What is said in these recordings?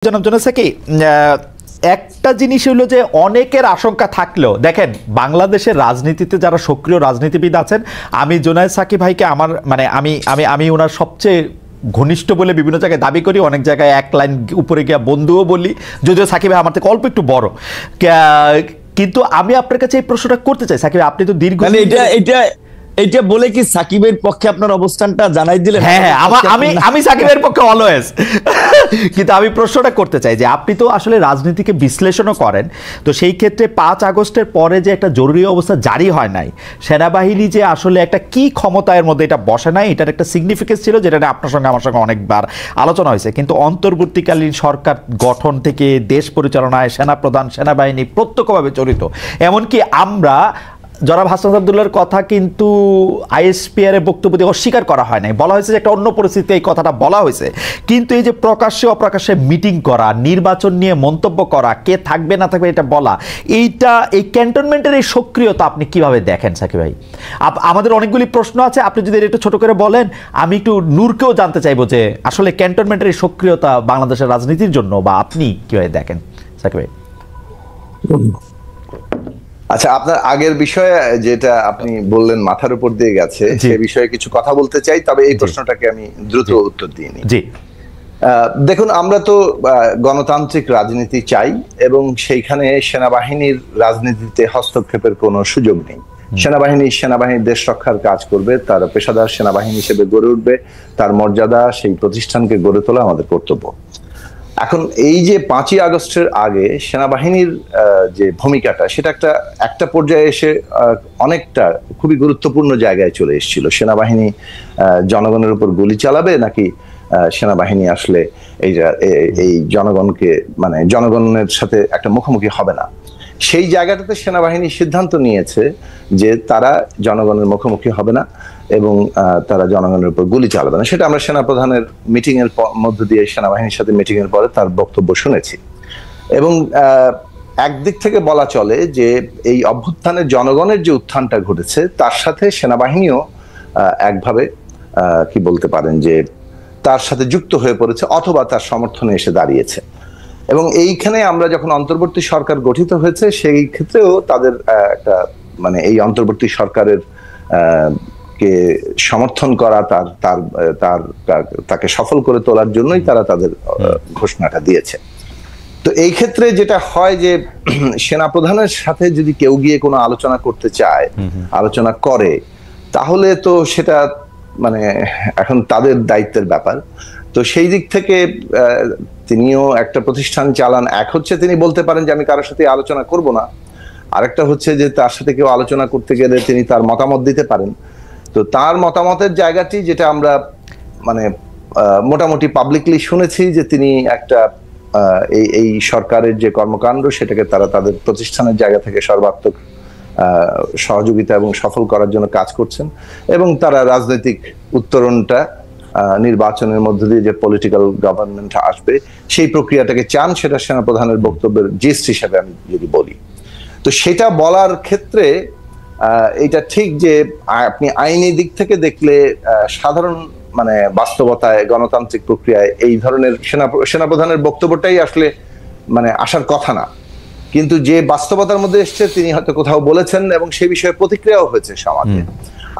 জনাব কি একটা জিনিস হলো যে অনেকের আশঙ্কা থাকলেও দেখেন বাংলাদেশের রাজনীতিতে যারা সক্রিয় রাজনীতিবিদ আছেন, আমি জুনায়েদ সাকি ভাইকে আমার মানে আমি আমি আমি ওনার সবচেয়ে ঘনিষ্ঠ বলে বিভিন্ন জায়গায় দাবি করি, অনেক জায়গায় এক লাইন উপরে গিয়ে বন্ধুও বলি, যদিও সাকি ভাই আমার থেকে অল্প একটু বড়। কিন্তু আমি আপনার কাছে এই প্রশ্নটা করতে চাই, সাকিব আপনি তো দীর্ঘ এটা বলে কি সাকিবের পক্ষে আপনার অবস্থানটা জানাই দিলেন? হ্যাঁ, আমি সাকিবের পক্ষে অলওয়েজ, কিন্তু আমি প্রশ্নটা করতে চাই যে আপনি তো আসলে রাজনীতিকে বিশ্লেষণও করেন, তো সেই ক্ষেত্রে 5 আগস্টের পরে যে একটা জরুরি অবস্থা জারি হয় নাই, সেনাবাহিনী যে আসলে একটা কি ক্ষমতার মধ্যে এটা বসে নাই, এটার একটা সিগনিফিকেন্স ছিল যেটা আপনার সঙ্গে আমার সঙ্গে অনেকবার আলোচনা হয়েছে। কিন্তু অন্তর্বর্তীকালীন সরকার গঠন থেকে দেশ পরিচালনায় সেনাপ্রধান সেনাবাহিনী প্রত্যক্ষভাবে জড়িত। এমনকি আমরা জনাব হাসনাত আব্দুল্লাহর কথা কিন্তু আইএসপিআর এর বক্তব্য দিয়ে অস্বীকার করা হয় নাই, বলা হয়েছে যে একটা অন্য পরিস্থিতিতে এই কথাটা বলা হয়েছে। কিন্তু এই যে প্রকাশ্যে অপ্রকাশ্যে মিটিং করা, নির্বাচন নিয়ে মন্তব্য করা, কে থাকবে না থাকবে এটা বলা, এইটা এই ক্যান্টনমেন্টের এই সক্রিয়তা আপনি কিভাবে দেখেন সাকিব ভাই? আমাদের অনেকগুলি প্রশ্ন আছে, আপনি যদি একটু ছোট করে বলেন, আমি একটু নূরকেও জানতে চাইবো যে আসলে ক্যান্টনমেন্টের এই সক্রিয়তা বাংলাদেশের রাজনীতির জন্য বা আপনি কিভাবে দেখেন সাকিব ভাই? আচ্ছা, আপনার আগের বিষয়ে যেটা আপনি বললেন মাথার উপর দিয়ে গেছে, সে বিষয়ে কিছু কথা বলতে চাই, তবে এই প্রশ্নটাকে আমি দ্রুত উত্তর দিয়ে নিই। জি, দেখুন, আমরা তো গণতান্ত্রিক রাজনীতি চাই এবং সেইখানে সেনাবাহিনীর রাজনীতিতে হস্তক্ষেপের কোনো সুযোগ নেই। সেনাবাহিনী দেশ রক্ষার কাজ করবে, তার পেশাদার সেনাবাহিনী হিসেবে গড়ে উঠবে, তার মর্যাদা, সেই প্রতিষ্ঠানকে গড়ে তোলা আমাদের কর্তব্য। এখন এই যে 5ই আগস্টের আগে সেনাবাহিনীর যে ভূমিকাটা, সেটা একটা পর্যায়ে এসে অনেকটা খুবই গুরুত্বপূর্ণ জায়গায় চলে এসেছিল। সেনাবাহিনী জনগণের উপর গুলি চালাবে নাকি সেনাবাহিনী আসলে এই জনগণকে মানে জনগণের সাথে একটা মুখোমুখি হবে না, সেই জায়গাটাতে সেনাবাহিনী সিদ্ধান্ত নিয়েছে যে তারা জনগণের মুখোমুখি হবে না এবং তারা জনগণের উপর গুলি চালাবে না। সেটা আমরা সেনাপ্রধানের মিটিং এর মধ্য দিয়ে সেনাবাহিনীর সাথে মিটিং এর পরে তার বক্তব্য শুনেছি। এবং একদিক থেকে বলা চলে যে এই অভ্যুত্থানের জনগণের যে উত্থানটা ঘটেছে তার সাথে সেনাবাহিনীও একভাবে কি বলতে পারেন যে তার সাথে যুক্ত হয়ে পড়েছে অথবা তার সমর্থনে এসে দাঁড়িয়েছে। এবং এইখানে আমরা যখন অন্তর্বর্তী সরকার গঠিত হয়েছে সেই ক্ষেত্রেও তাদের একটা মানে এই অন্তর্বর্তী সরকারের কে সমর্থন করা, তাকে সফল করে তোলার জন্যই তারা তাদের ঘোষণাটা দিয়েছে। তো এই ক্ষেত্রে যেটা হয় যে সেনাপ্রধানের সাথে যদি কেউ গিয়ে কোনো আলোচনা করতে চায়, আলোচনা করে, তাহলে তো সেটা মানে এখন তাদের দায়িত্বের ব্যাপার। তো সেই দিক থেকে তিনিও একটা প্রতিষ্ঠান চালান। এক হচ্ছে তিনি বলতে পারেন যে আমি কারোর সাথে আলোচনা করব না, আরেকটা হচ্ছে যে তার সাথে কেউ আলোচনা করতে গেলে তিনি তার মতামত দিতে পারেন। তো তার মতামতের জায়গাটি যেটা আমরা মানে মোটামুটি পাবলিকলি শুনেছি যে তিনি একটা এই সরকারের যে কর্মকাণ্ড সেটাকে তারা তাদের প্রতিষ্ঠানের জায়গা থেকে সর্বাত্মক সহযোগিতা এবং সফল করার জন্য কাজ করছেন এবং তারা রাজনৈতিক উত্তরণটা নির্বাচনের মধ্য দিয়ে যে পলিটিক্যাল গভর্নমেন্ট আসবে সেই প্রক্রিয়াটাকে চান, সেটা সেনাপ্রধানের বক্তব্যের জিস্ট হিসেবে আমি যদি বলি। তো সেটা বলার ক্ষেত্রে এটা ঠিক যে আপনি আইনি দিক থেকে দেখলে সাধারণ মানে বাস্তবতায় গণতান্ত্রিক প্রক্রিয়ায় এই ধরনের সেনাপ্রধানের বক্তব্যটাই আসলে মানে আসার কথা না, কিন্তু যে বাস্তবতার মধ্যে এসছে তিনি হয়তো কোথাও বলেছেন এবং সে বিষয়ে প্রতিক্রিয়াও হয়েছে সমাজে।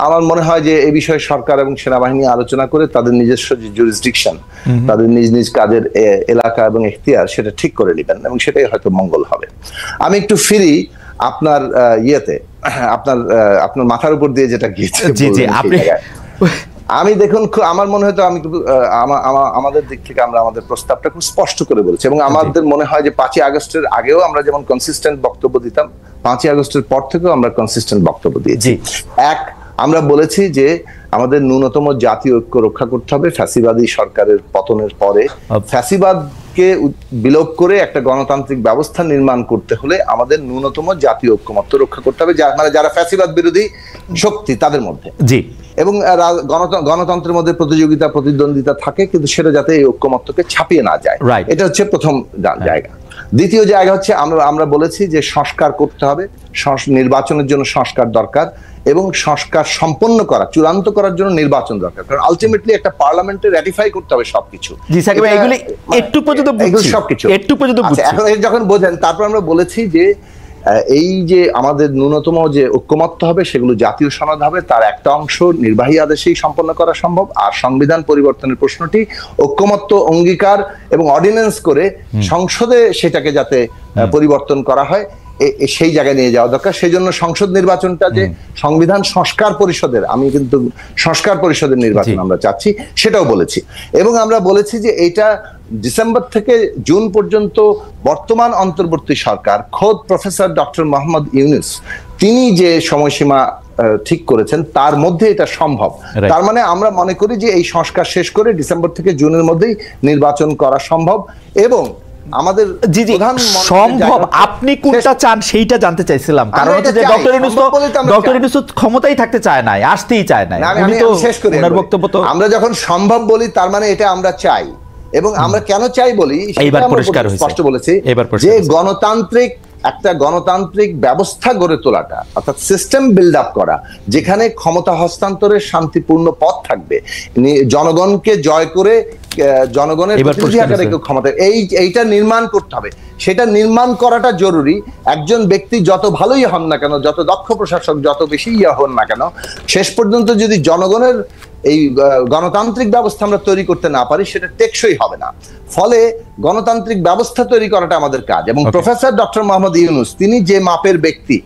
আমার মনে হয় যে এই বিষয়ে সরকার এবং সেনাবাহিনী আলোচনা করে তাদের নিজস্ব যে জুরিসডিকশন, তাদের নিজ নিজ কাজের এলাকা এবং এখতিয়ার সেটা ঠিক করে নেবেন এবং সেটাই হয়তো মঙ্গল হবে। আমি একটু ফিরি আপনার ইয়েতে, আপনার মাথার উপর দিয়ে যেটা গিয়েছে। আমি দেখুন, আমার মনে হয় তো আমি আমাদের দিক থেকে আমরা আমাদের প্রস্তাবটা খুব স্পষ্ট করে বলছি এবং আমাদের মনে হয় যে 5ই আগস্টের আগেও আমরা যেমন কনসিস্টেন্ট বক্তব্য দিতাম, 5ই আগস্টের পর থেকেও আমরা কনসিস্টেন্ট বক্তব্য দিয়েছি। আমরা বলেছি যে আমাদের ন্যূনতম জাতীয় ঐক্য রক্ষা করতে হবে। ফ্যাসিবাদী সরকারের পতনের পরে ফ্যাসিবাদকে বিলোপ করে একটা গণতান্ত্রিক ব্যবস্থা নির্মাণ করতে হলে আমাদের ন্যূনতম জাতীয় ঐক্যমত্য রক্ষা করতে হবে, মানে যারা ফ্যাসিবাদ বিরোধী শক্তি তাদের মধ্যে। এবং গণতন্ত্রের মধ্যে প্রতিযোগিতা প্রতিদ্বন্দ্বিতা থাকে, কিন্তু সেটা যাতে এই ঐক্যমত্যকে ছাপিয়ে না যায়, এটা হচ্ছে প্রথম জায়গা। দ্বিতীয় জায়গা হচ্ছে আমরা বলেছি যে সংস্কার করতে হবে, নির্বাচনের জন্য সংস্কার দরকার এবং সংস্কার সম্পন্ন করা, চূড়ান্ত করার জন্য নির্বাচন দরকার, কারণ আলটিমেটলি একটা পার্লামেন্টে রাটিফাই করতে হবে সবকিছু। এখন যখন বোঝেন, তারপর আমরা বলেছি যে এই যে আমাদের ন্যূনতম যে ঐক্যমত্য হবে সেগুলো জাতীয় সনদ হবে, তার একটা অংশ নির্বাহী আদেশেই সম্পন্ন করা সম্ভব, আর সংবিধান পরিবর্তনের প্রশ্নটি ঐক্যমত্য অঙ্গীকার এবং অর্ডিন্যান্স করে সংসদে সেটাকে যাতে পরিবর্তন করা হয় সেই জায়গায় নিয়ে যাওয়া দরকার। সেই জন্য সংসদ নির্বাচনটা যে সংবিধান সংস্কার পরিষদের, আমি কিন্তু সংস্কার পরিষদের নির্বাচন আমরা চাচ্ছি, সেটাও বলেছি। এবং আমরা বলেছি যে এটা ডিসেম্বর থেকে জুন পর্যন্ত বর্তমান অন্তর্বর্তী সরকার খোদ প্রফেসর ডক্টর মোহাম্মদ ইউনূস তিনি যে সময়সীমা ঠিক করেছেন তার মধ্যে এটা সম্ভব। তার মানে আমরা মনে করি যে এই সংস্কার শেষ করে ডিসেম্বর থেকে জুনের মধ্যেই নির্বাচন করা সম্ভব। এবং আমাদের সম্ভব, আপনি কোনটা চান সেইটা জানতে চাইছিলাম, কারণ হচ্ছে যে ডক্টর ইউনূস ক্ষমতাই থাকতে চায় না, আসতেই চায় না। আমি শেষ করি, ওনার বক্তব্য তো আমরা যখন সম্ভব বলি তার মানে এটা আমরা চাই, এবং আমরা কেন চাই বলি স্পষ্ট বলেছি যে একটা গণতান্ত্রিক ব্যবস্থা গড়ে তোলাটা, অর্থাৎ সিস্টেম বিল্ড আপ করা, যেখানে ক্ষমতা হস্তান্তরের শান্তিপূর্ণ পথ থাকবে, জনগণকে জয় করে জনগণের প্রতিনিধি আকারে ক্ষমতা, এইটা নির্মাণ করতে হবে। সেটা নির্মাণ করাটা জরুরি। একজন ব্যক্তি যত ভালোই হন না কেন, যত দক্ষ প্রশাসক, যত বেশি হন না কেন, শেষ পর্যন্ত যদি জনগণের এই গণতান্ত্রিক ব্যবস্থা আমরা তৈরি করতে না পারি, সেটা টেকসই হবে না। ফলে গণতান্ত্রিক ব্যবস্থা তৈরি করাটা আমাদের কাজ। এবং প্রফেসর ডক্টর মোহাম্মদ ইউনূস তিনি যে মাপের ব্যক্তি,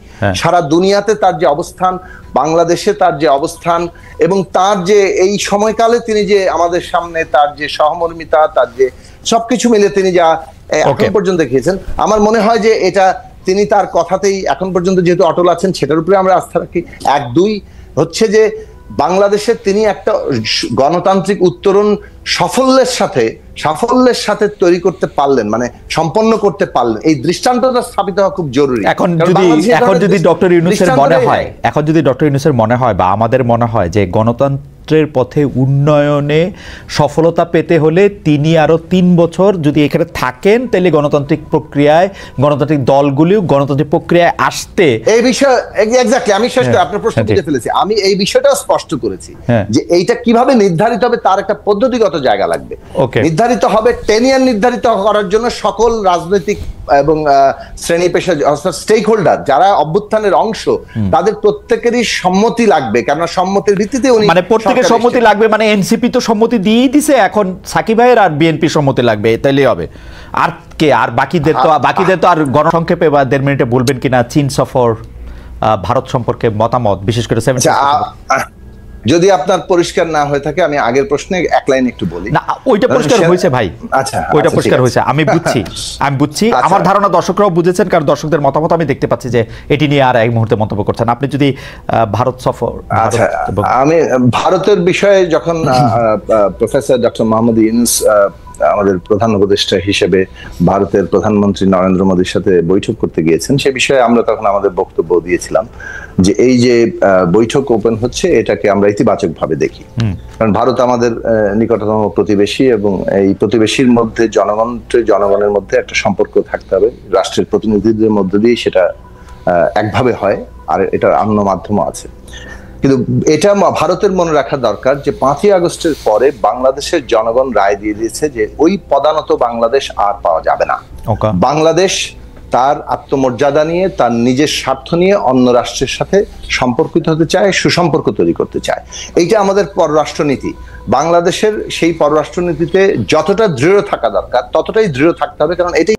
সারা দুনিয়াতে তার যে অবস্থান, বাংলাদেশে তার যে অবস্থান, এবং তার যে এই সময়কালে তিনি যে আমাদের সামনে তার যে সহমর্মিতা, তার যে সবকিছু মিলে তিনি যা এখন পর্যন্ত দেখিয়েছেন, আমার মনে হয় যে এটা তিনি তার কথাতেই এখন পর্যন্ত যেহেতু অটল আছেন, সেটার উপরে আমরা আস্থা রাখি। এক, দুই হচ্ছে যে বাংলাদেশে তিনি একটা গণতান্ত্রিক উত্তরণ সাফল্যের সাথে তৈরি করতে পারলেন, মানে সম্পন্ন করতে পারলেন। এই দৃষ্টান্তটা স্থাপিত হওয়া খুব জরুরি। এখন যদি ডক্টর ইউনূসের মনে হয় বা আমাদের মনে হয় যে গণতন্ত্রের পথে উন্নয়নে সফলতা পেতে হলে তিনি আরো 3 বছর যদি এখানে থাকেন, তাহলে গণতান্ত্রিক প্রক্রিয়ায়, গণতান্ত্রিক দলগুলিও গণতান্ত্রিক প্রক্রিয়ায় আসতে, এই বিষয় এক্স্যাক্টলি আমি শেষ করে আপনার প্রশ্ন বুঝে ফেলেছি। আমি এই বিষয়টা স্পষ্ট করেছি যে এইটা কিভাবে নির্ধারিত হবে তার একটা পদ্ধতিগত জায়গা লাগবে। নির্ধারিত হবে, টেনিয়ার নির্ধারিত করার জন্য সকল রাজনৈতিক এবং শ্রেণী পেশা, স্টেক হোল্ডার যারা অভ্যুত্থানের অংশ, তাদের প্রত্যেকেরই সম্মতি লাগবে, কারণ সম্মতির ভিত্তিতে উনি, মানে প্রত্যেকের সম্মতি লাগবে, মানে এনসিপি তো সম্মতি দিয়েই দিছে, এখন সাকিব ভাইয়ের আর বিএনপি সম্মতি লাগবে, তাইলেই হবে। আর কে, আর বাকিদের তো আর গণসংক্ষেপে বা 1.5 মিনিটে বলবেন কিনা চীন সফর, ভারত সম্পর্কে মতামত, বিশেষ করে যদি আপনার পরিষ্কার না হয়ে থাকে আমি আগের প্রশ্নে এক লাইন একটু বলি। না, ওইটা পরিষ্কার হয়েছে ভাই। আচ্ছা, ওইটা পরিষ্কার হয়েছে, আমি বুঝছি। আমার ধারণা দর্শকরাও বুঝেছেন, কারণ দর্শকদের মতামত আমি দেখতে পাচ্ছি যে এটি নিয়ে আর এক মুহূর্তে মন্তব্য করছেন। আপনি যদি ভারত সফর, আমি ভারতের বিষয়ে যখন প্রফেসর ডক্টর মোহাম্মদ ইউনূস আমাদের প্রধান উপদেষ্টা হিসেবে ভারতের প্রধানমন্ত্রী নরেন্দ্র মোদীর সাথে বৈঠক করতে গিয়েছেন, সে বিষয়ে আমরা তখন আমাদের বক্তব্য দিয়েছিলাম যে এই যে বৈঠক ওপেন হচ্ছে, এটাকে আমরা ইতিবাচক ভাবে দেখি। কারণ ভারত আমাদের নিকটতম প্রতিবেশী, এবং এই প্রতিবেশীর মধ্যে জনগণের মধ্যে একটা সম্পর্ক থাকতে হবে। রাষ্ট্রের প্রতিনিধিদের মধ্য দিয়ে সেটা একভাবে হয়, আর এটার অন্য মাধ্যমও আছে। কিন্তু এটা ভারতের মনে রাখা দরকার যে 5ই আগস্টের পরে বাংলাদেশের জনগণ রায় দিয়ে দিয়েছে যে ওই পদানত বাংলাদেশ আর পাওয়া যাবে না। বাংলাদেশ তার আত্মমর্যাদা নিয়ে, তার নিজের স্বার্থ নিয়ে অন্য রাষ্ট্রের সাথে সম্পর্কিত হতে চায়, সুসম্পর্ক তৈরি করতে চায়। এইটা আমাদের পররাষ্ট্রনীতি। বাংলাদেশের সেই পররাষ্ট্রনীতিতে যতটা দৃঢ় থাকা দরকার ততটাই দৃঢ় থাকতে হবে, কারণ এটাই